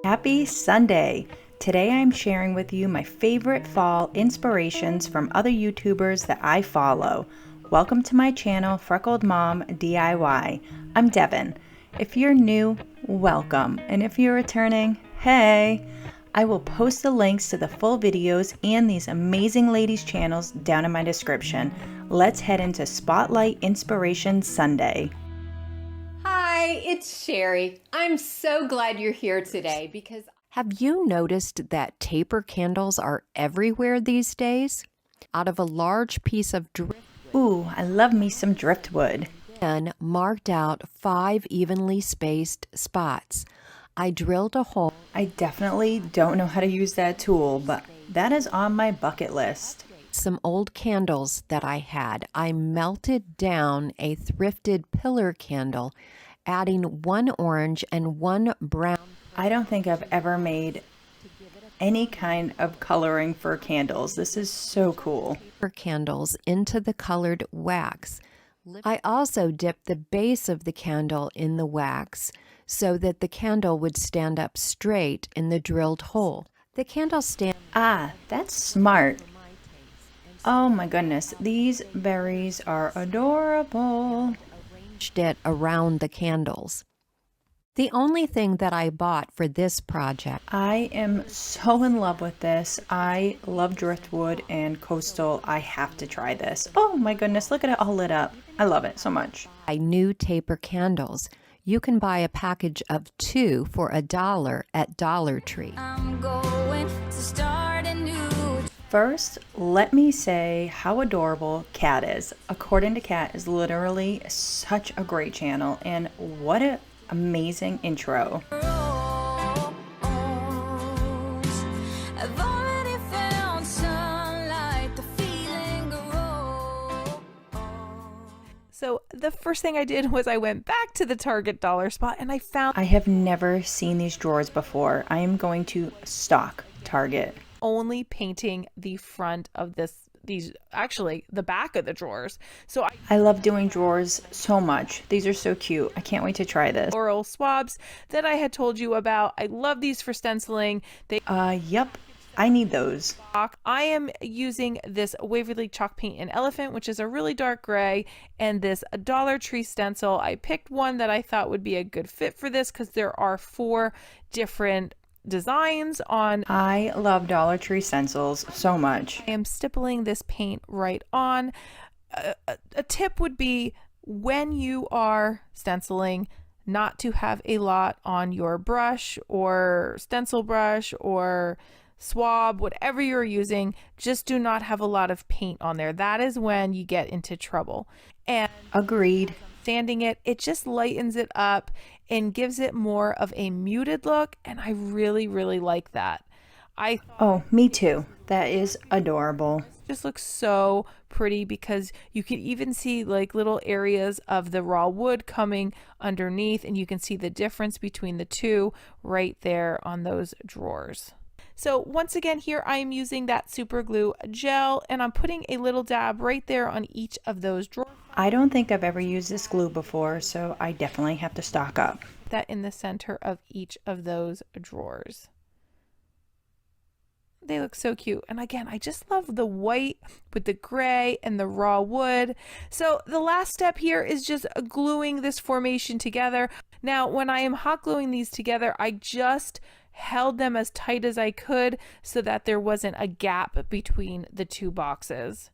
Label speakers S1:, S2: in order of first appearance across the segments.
S1: Happy Sunday! Today I'm sharing with you my favorite fall inspirations from other YouTubers that I follow. Welcome to my channel, Freckled Mom DIY. I'm Devin. If you're new, welcome. And if you're returning, hey! I will post the links to the full videos and these amazing ladies' channels down in my description. Let's head into Spotlight Inspiration Sunday.
S2: Hi, it's Sherry. I'm so glad you're here today because have you noticed that taper candles are everywhere these days? Out of a large piece of driftwood.
S1: Ooh, I love me some driftwood.
S2: And marked out 5 evenly spaced spots. I drilled a hole.
S1: I definitely don't know how to use that tool, but that is on my bucket list.
S2: Some old candles that I had. I melted down a thrifted pillar candle, adding 1 orange and 1 brown.
S1: I don't think I've ever made any kind of coloring for candles. This is so cool.
S2: Candles into the colored wax. I also dipped the base of the candle in the wax so that the candle would stand up straight in the drilled hole. The candle stand.
S1: Ah, that's smart. Oh my goodness, these berries are adorable.
S2: Arranged it around the candles. The only thing that I bought for this project.
S1: I am so in love with this. I love driftwood and coastal. I have to try this. Oh my goodness, look at it all lit up. I love it so much.
S2: New taper candles. You can buy a package of 2 for $1 at Dollar Tree. I'm going to start a new.
S1: First, let me say how adorable Cat is. According to Cat is literally such a great channel, and what an amazing intro.
S3: So the first thing I did was I went back to the Target dollar spot and I found.
S1: I have never seen these drawers before. I am going to stalk Target.
S3: Only painting the front of these actually the back of the drawers. So
S1: I love doing drawers so much. These are so cute. I can't wait to try this.
S3: Floral swabs that I had told you about. I love these for stenciling.
S1: Yep. I need those.
S3: I am using this Waverly Chalk Paint and Elephant, which is a really dark gray, and this Dollar Tree stencil. I picked one that I thought would be a good fit for this because there are 4 different designs on.
S1: I love Dollar Tree stencils so much.
S3: I am stippling this paint right on. A tip would be when you are stenciling, not to have a lot on your brush or stencil brush or swab, whatever you're using. Just do not have a lot of paint on there. That is when you get into trouble. And
S1: agreed.
S3: Sanding it, it just lightens it up and gives it more of a muted look, and I really like that.
S1: Oh, me too. That is adorable.
S3: Just looks so pretty because you can even see like little areas of the raw wood coming underneath, and you can see the difference between the two right there on those drawers. So once again here I am using that super glue gel, and I'm putting a little dab right there on each of those drawers.
S1: I don't think I've ever used this glue before, so I definitely have to stock up.
S3: That in the center of each of those drawers. They look so cute. And again, I just love the white with the gray and the raw wood. So the last step here is just gluing this formation together. Now, when I am hot gluing these together, I just held them as tight as I could so that there wasn't a gap between the 2 boxes.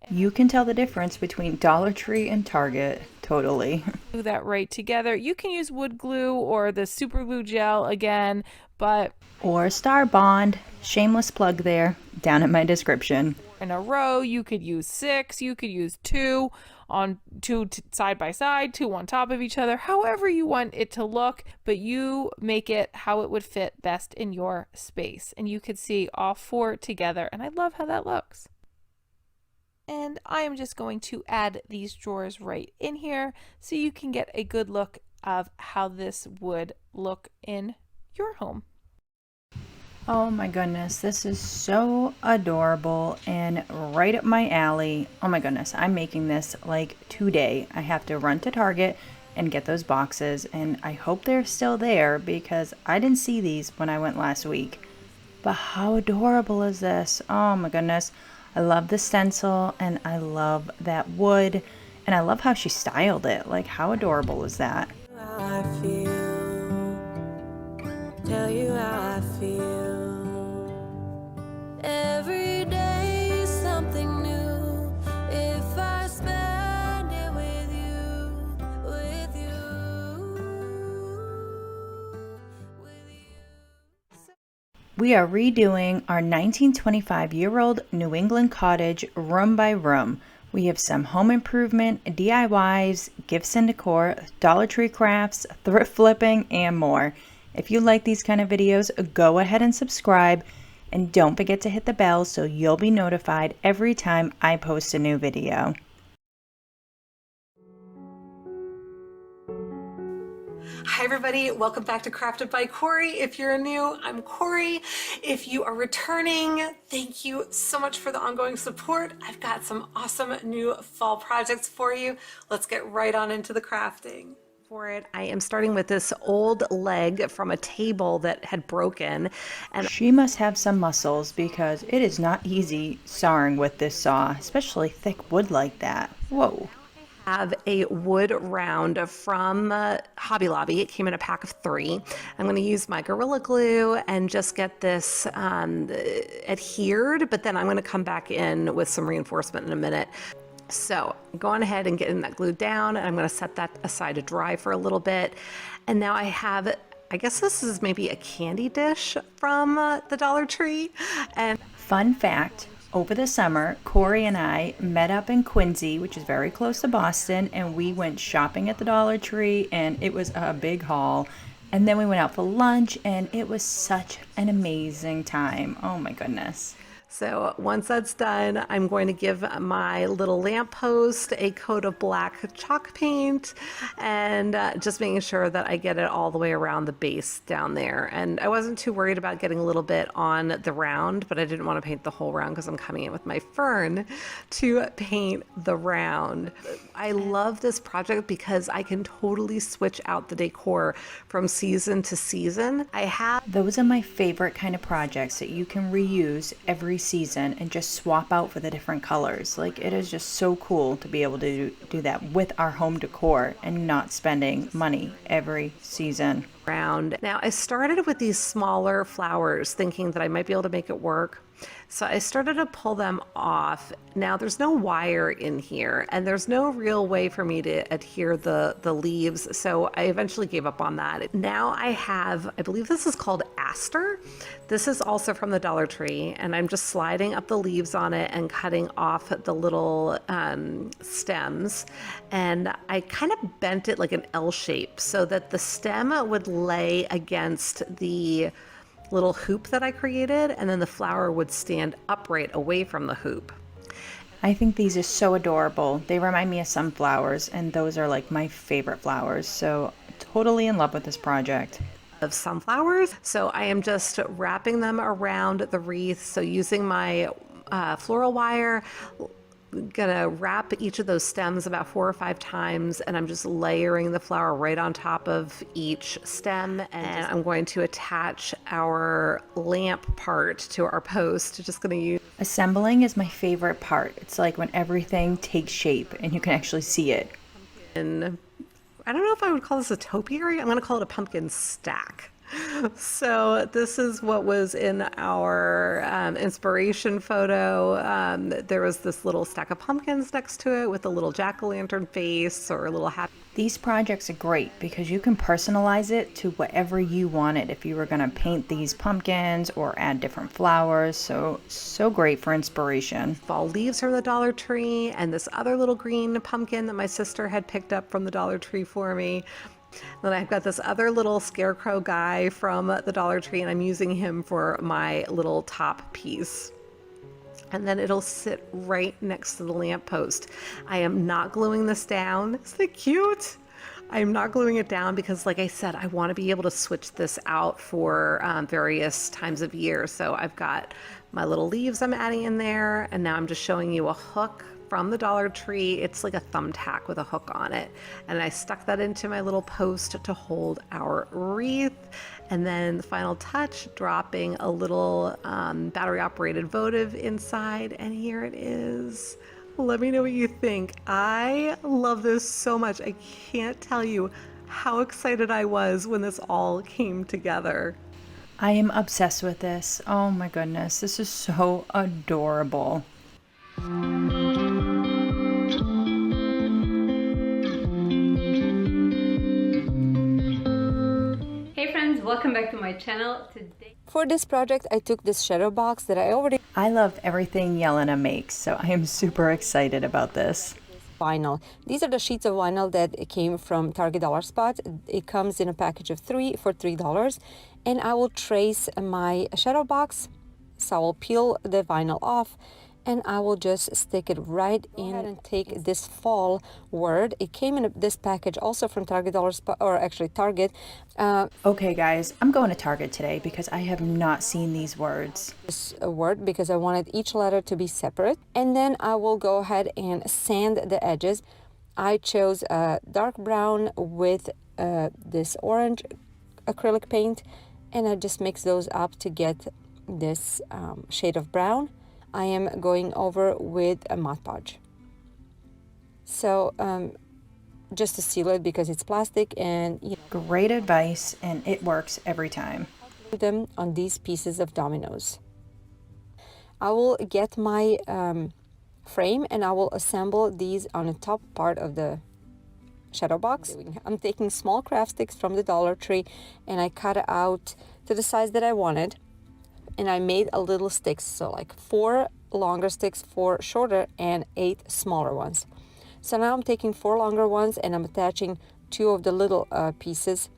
S1: You can tell the difference between Dollar Tree and Target, totally.
S3: Do that right together. You can use wood glue or the super glue gel again, but
S1: or Star Bond. Shameless plug there, down in my description.
S3: In a row, you could use 6, you could use 2 on 2 side by side, 2 on top of each other, however you want it to look, but you make it how it would fit best in your space. And you could see all 4 together, and I love how that looks. And I am just going to add these drawers right in here so you can get a good look of how this would look in your home.
S1: Oh my goodness, this is so adorable and right up my alley. Oh my goodness, I'm making this like today. I have to run to Target and get those boxes, and I hope they're still there because I didn't see these when I went last week. But how adorable is this? Oh my goodness. I love the stencil and I love that wood, and I love how she styled it. Like, how adorable is that?
S4: I feel, tell you how I feel. Every day is something new. If I spend it with you, with you, with you.
S1: We are redoing our 1925-year-old New England cottage room by room. We have some home improvement, DIYs, gifts and decor, Dollar Tree crafts, thrift flipping, and more. If you like these kind of videos, go ahead and subscribe, and don't forget to hit the bell so you'll be notified every time I post a new video.
S5: Hi everybody, welcome back to Crafted by Corie. If you're new, I'm Corie. If you are returning, thank you so much for the ongoing support. I've got some awesome new fall projects for you. Let's get right on into the crafting. For it, I am starting with this old leg from a table that had broken. And
S1: She must have some muscles because it is not easy sawing with this saw, especially thick wood like that. Whoa.
S5: have a wood round from Hobby Lobby. It came in a pack of 3. I'm going to use my Gorilla Glue and just get this adhered, but then I'm going to come back in with some reinforcement in a minute. So going ahead and getting that glued down, and I'm going to set that aside to dry for a little bit. And now I have, I guess this is maybe a candy dish from the Dollar Tree. And
S1: Fun fact, over the summer, Corie and I met up in Quincy, which is very close to Boston, and we went shopping at the Dollar Tree, and it was a big haul. And then we went out for lunch, and it was such an amazing time. Oh my goodness.
S5: so once that's done, I'm going to give my little lamppost a coat of black chalk paint, and just making sure that I get it all the way around the base down there. And I wasn't too worried about getting a little bit on the round, but I didn't want to paint the whole round because I'm coming in with my fern to paint the round. I love this project because I can totally switch out the decor from season to season.
S1: Those are my favorite kind of projects that you can reuse every season and just swap out for the different colors. Like, it is just so cool to be able to do that with our home decor and not spending money every season.
S5: Round. Now, I started with these smaller flowers thinking that I might be able to make it work. So I started to pull them off. Now there's no wire in here, and there's no real way for me to adhere the leaves, so I eventually gave up on that. Now I have, I believe this is called Aster. This is also from the Dollar Tree, and I'm just sliding up the leaves on it and cutting off the little stems. And I kind of bent it like an L shape so that the stem would lay against the little hoop that I created, and then the flower would stand upright away from the hoop.
S1: I think these are so adorable. They remind me of sunflowers, and those are like my favorite flowers. So totally in love with this project.
S5: Of sunflowers. So I am just wrapping them around the wreath. So using my floral wire, gonna wrap each of those stems about 4 or 5 times, and I'm just layering the flower right on top of each stem, and I'm going to attach our lamp part to our post. Just gonna use
S1: Assembling is my favorite part. It's like when everything takes shape and you can actually see it.
S5: and I don't know if I would call this a topiary. I'm gonna call it a pumpkin stack. So this is what was in our inspiration photo. There was this little stack of pumpkins next to it with a little jack-o'-lantern face or a little hat.
S1: These projects are great because you can personalize it to whatever you wanted. If you were going to paint these pumpkins or add different flowers, so great for inspiration.
S5: Fall leaves from the Dollar Tree, and this other little green pumpkin that my sister had picked up from the Dollar Tree for me. Then I've got this other little scarecrow guy from the Dollar Tree, and I'm using him for my little top piece. And then it'll sit right next to the lamppost. I am not gluing this down. Isn't it cute? I'm not gluing it down because, like I said, I want to be able to switch this out for various times of year. So I've got my little leaves I'm adding in there, and now I'm just showing you a hook from the Dollar Tree. It's like a thumbtack with a hook on it. And I stuck that into my little post to hold our wreath. And then the final touch, dropping a little battery operated votive inside. And here it is. Let me know what you think. I love this so much. I can't tell you how excited I was when this all came together.
S1: I am obsessed with this. Oh my goodness, this is so adorable.
S6: Hey friends, welcome back to my channel. Today for this project I took this shadow box that
S1: I love everything Yelena makes, so I am super excited about this.
S6: Vinyl. These are the sheets of vinyl that came from Target Dollar Spot. It comes in a package of 3 for $3, and I will trace my shadow box. So I will peel the vinyl off and I will just stick it right in and take this fall word. It came in this package also from Target Dollar Spot, or actually Target.
S1: Okay guys, I'm going to Target today because I have not seen these words.
S6: This word because I wanted each letter to be separate, and then I will go ahead and sand the edges. I chose a dark brown with this orange acrylic paint, and I just mix those up to get this shade of brown. I am going over with a Mod Podge. So just to seal it because it's plastic, and you know,
S1: Great advice, and it works every time.
S6: put them on these pieces of dominoes. I will get my frame and I will assemble these on the top part of the shadow box. I'm taking small craft sticks from the Dollar Tree and I cut it out to the size that I wanted, and I made a little sticks, so like 4 longer sticks, 4 shorter, and 8 smaller ones. So now I'm taking 4 longer ones and I'm attaching 2 of the little pieces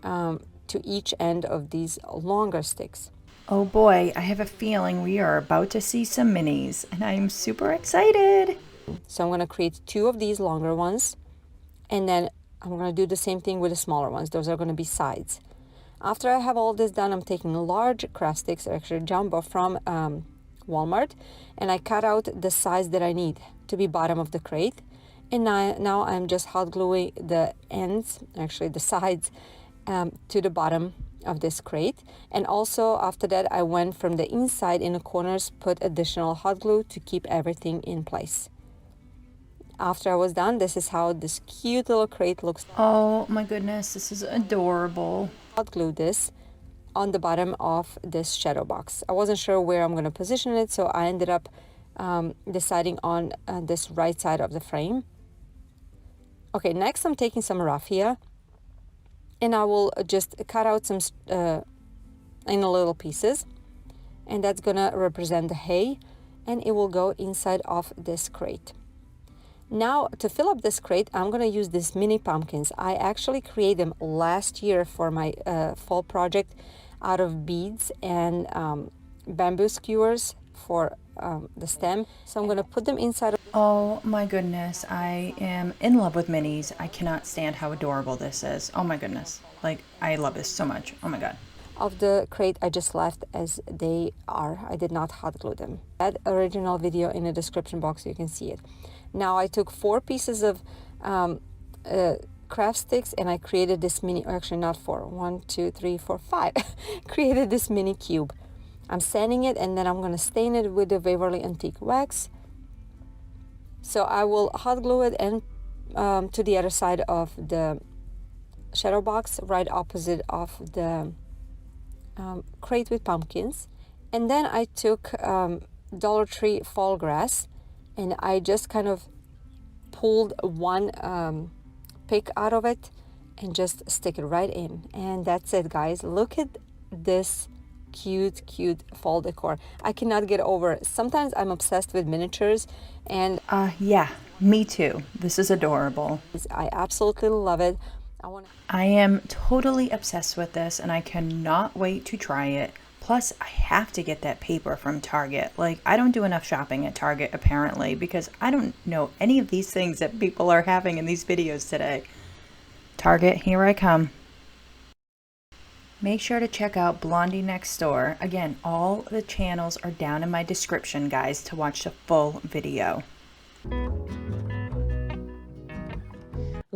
S6: to each end of these longer sticks.
S1: Oh boy, I have a feeling we are about to see some minis, and I am super excited.
S6: So I'm going to create 2 of these longer ones, and then I'm going to do the same thing with the smaller ones. Those are going to be sides. After I have all this done, I'm taking large craft sticks, or actually jumbo from Walmart, and I cut out the size that I need to be bottom of the crate. And now I'm just hot gluing the ends, actually the sides, to the bottom of this crate. And also after that, I went from the inside in the corners, put additional hot glue to keep everything in place. After I was done, this is how this cute little crate looks.
S1: Oh my goodness, this is adorable.
S6: Hot glue this on the bottom of this shadow box. I wasn't sure where I'm going to position it, so I ended up deciding on this right side of the frame. Okay, next I'm taking some raffia, and I will just cut out some in little pieces, and that's gonna represent the hay, and it will go inside of this crate. Now to fill up this crate, I'm gonna use these mini pumpkins. I actually created them last year for my fall project out of beads and bamboo skewers for the stem. So I'm gonna put them inside of
S1: Oh my goodness, I am in love with minis. I cannot stand how adorable this is. Oh my goodness, like I love this so much. Oh my god.
S6: Of the crate. I just left as they are. I did not hot glue them. That original video in the description box, so you can see it. Now I took 4 pieces of craft sticks and I created this mini, actually not 4, 1, 2, 3, 4, 5. Created this mini cube. I'm sanding it and then I'm going to stain it with the Waverly Antique Wax. So I will hot glue it and to the other side of the shadow box, right opposite of the crate with pumpkins. And then I took Dollar Tree fall grass and I just kind of pulled one pick out of it and just stick it right in. And that's it, guys. Look at this cute fall decor. I cannot get over it. Sometimes I'm obsessed with miniatures, and
S1: Yeah, me too. This is adorable.
S6: I absolutely love it.
S1: I am totally obsessed with this and I cannot wait to try it. Plus, I have to get that paper from Target. Like, I don't do enough shopping at Target, apparently, because I don't know any of these things that people are having in these videos today. Target, here I come. Make sure to check out Blondie next door. Again, all the channels are down in my description, guys, to watch the full video.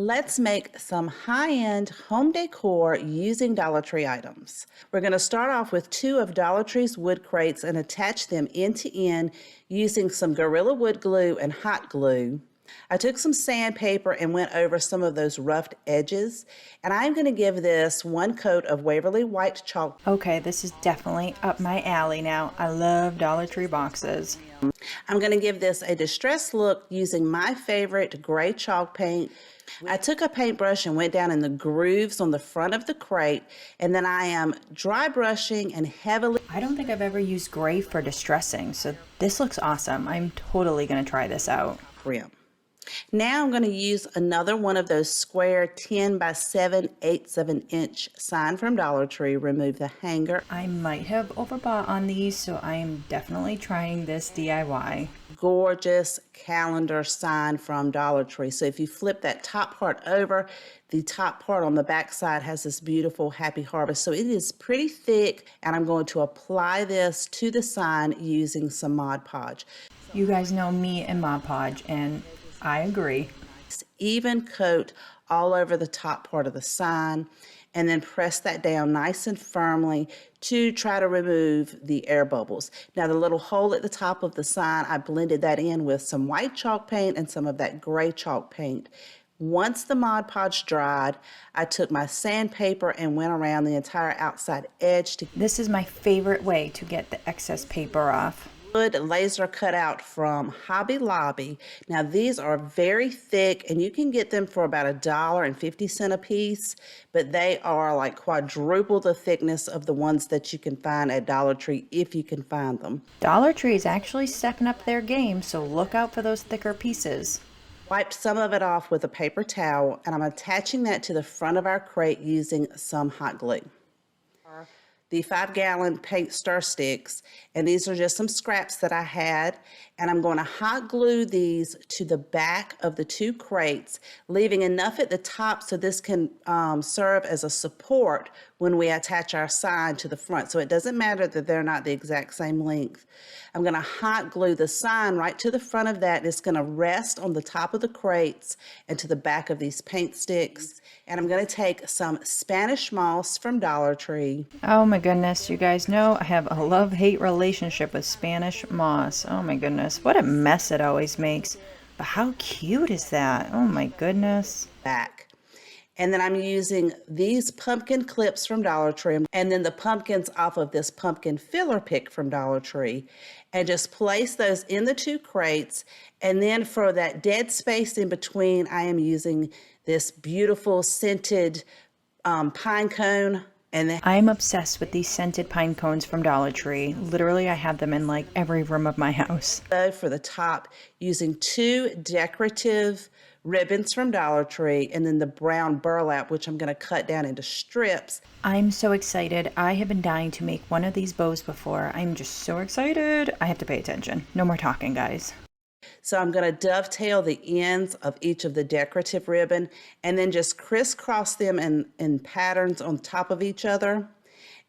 S7: Let's make some high-end home decor using Dollar Tree items. We're going to start off with 2 of Dollar Tree's wood crates and attach them end to end using some Gorilla Wood glue and hot glue. I took some sandpaper and went over some of those roughed edges, and I'm going to give this 1 coat of Waverly White chalk.
S1: Okay, this is definitely up my alley now. I love Dollar Tree boxes.
S7: I'm going to give this a distressed look using my favorite gray chalk paint. I took a paintbrush and went down in the grooves on the front of the crate, and then I am dry brushing and heavily.
S1: I don't think I've ever used gray for distressing, so this looks awesome. I'm totally going to try this out.
S7: Rim. Now I'm going to use another one of those square 10 by 7/8 of an inch sign from Dollar Tree. Remove the hanger.
S1: I might have overbought on these, so I am definitely trying this DIY.
S7: Gorgeous calendar sign from Dollar Tree. So if you flip that top part over, the top part on the back side has this beautiful Happy Harvest. So it is pretty thick, and I'm going to apply this to the sign using some Mod Podge.
S1: You guys know me and Mod Podge, and I agree.
S7: Even coat all over the top part of the sign, and then press that down nice and firmly to try to remove the air bubbles. Now the little hole at the top of the sign, I blended that in with some white chalk paint and some of that gray chalk paint. Once the Mod Podge dried, I took my sandpaper and went around the entire outside edge.
S1: This is my favorite way to get the excess paper off.
S7: Wood laser cutout from Hobby Lobby. Now these are very thick, and you can get them for about $1.50 a piece, but they are like quadruple the thickness of the ones that you can find at Dollar Tree if you can find them.
S1: Dollar Tree is actually stepping up their game, so look out for those thicker pieces.
S7: Wiped some of it off with a paper towel, and I'm attaching that to the front of our crate using some hot glue. The 5-gallon paint stir sticks, and these are just some scraps that I had, and I'm going to hot glue these to the back of the 2 crates, leaving enough at the top so this can serve as a support when we attach our sign to the front. So it doesn't matter that they're not the exact same length. I'm going to hot glue the sign right to the front of that. It's going to rest on the top of the crates and to the back of these paint sticks. And I'm going to take some Spanish moss from Dollar Tree.
S1: Oh my goodness, you guys know I have a love-hate relationship with Spanish moss. Oh my goodness, what a mess it always makes. But how cute is that? Oh my goodness.
S7: Back. And then I'm using these pumpkin clips from Dollar Tree, and then the pumpkins off of this pumpkin filler pick from Dollar Tree, and just place those in the 2 crates. And then for that dead space in between, I am using this beautiful scented pine cone. And then
S1: I'm obsessed with these scented pine cones from Dollar Tree. Literally, I have them in like every room of my house.
S7: For the top, using 2 decorative ribbons from Dollar Tree, and then the brown burlap, which I'm going to cut down into strips.
S1: I'm so excited. I have been dying to make one of these bows before. I'm just so excited. I have to pay attention. No more talking, guys.
S7: So I'm going to dovetail the ends of each of the decorative ribbon, and then just crisscross them in patterns on top of each other,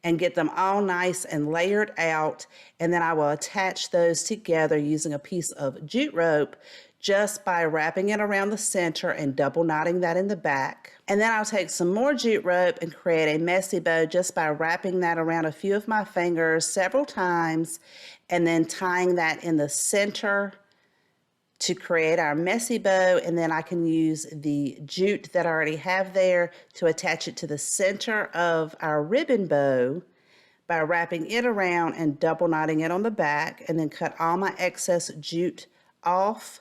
S7: and get them all nice and layered out. And then I will attach those together using a piece of jute rope, just by wrapping it around the center and double knotting that in the back. And then I'll take some more jute rope and create a messy bow just by wrapping that around a few of my fingers several times, and then tying that in the center to create our messy bow. And then I can use the jute that I already have there to attach it to the center of our ribbon bow by wrapping it around and double knotting it on the back, and then cut all my excess jute off.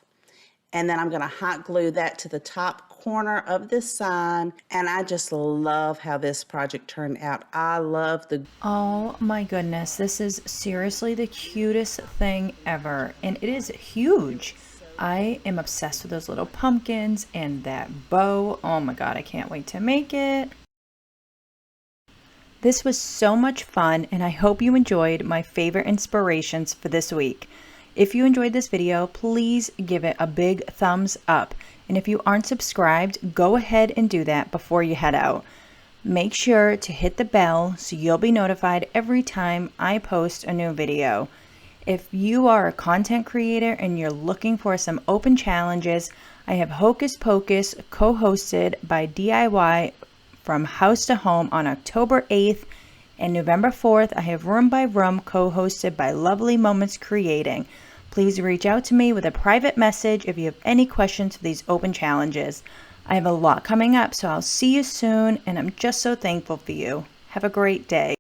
S7: And then I'm going to hot glue that to the top corner of this sign. And I just love how this project turned out. I love the...
S1: Oh my goodness, this is seriously the cutest thing ever. And it is huge. I am obsessed with those little pumpkins and that bow. Oh my God, I can't wait to make it. This was so much fun, and I hope you enjoyed my favorite inspirations for this week. If you enjoyed this video, please give it a big thumbs up. And if you aren't subscribed, go ahead and do that before you head out. Make sure to hit the bell so you'll be notified every time I post a new video. If you are a content creator and you're looking for some open challenges, I have Hocus Pocus co-hosted by DIY from House to Home on October 8th, and November 4th, I have Room by Room co-hosted by Lovely Moments Creating. Please reach out to me with a private message if you have any questions for these open challenges. I have a lot coming up, so I'll see you soon, and I'm just so thankful for you. Have a great day.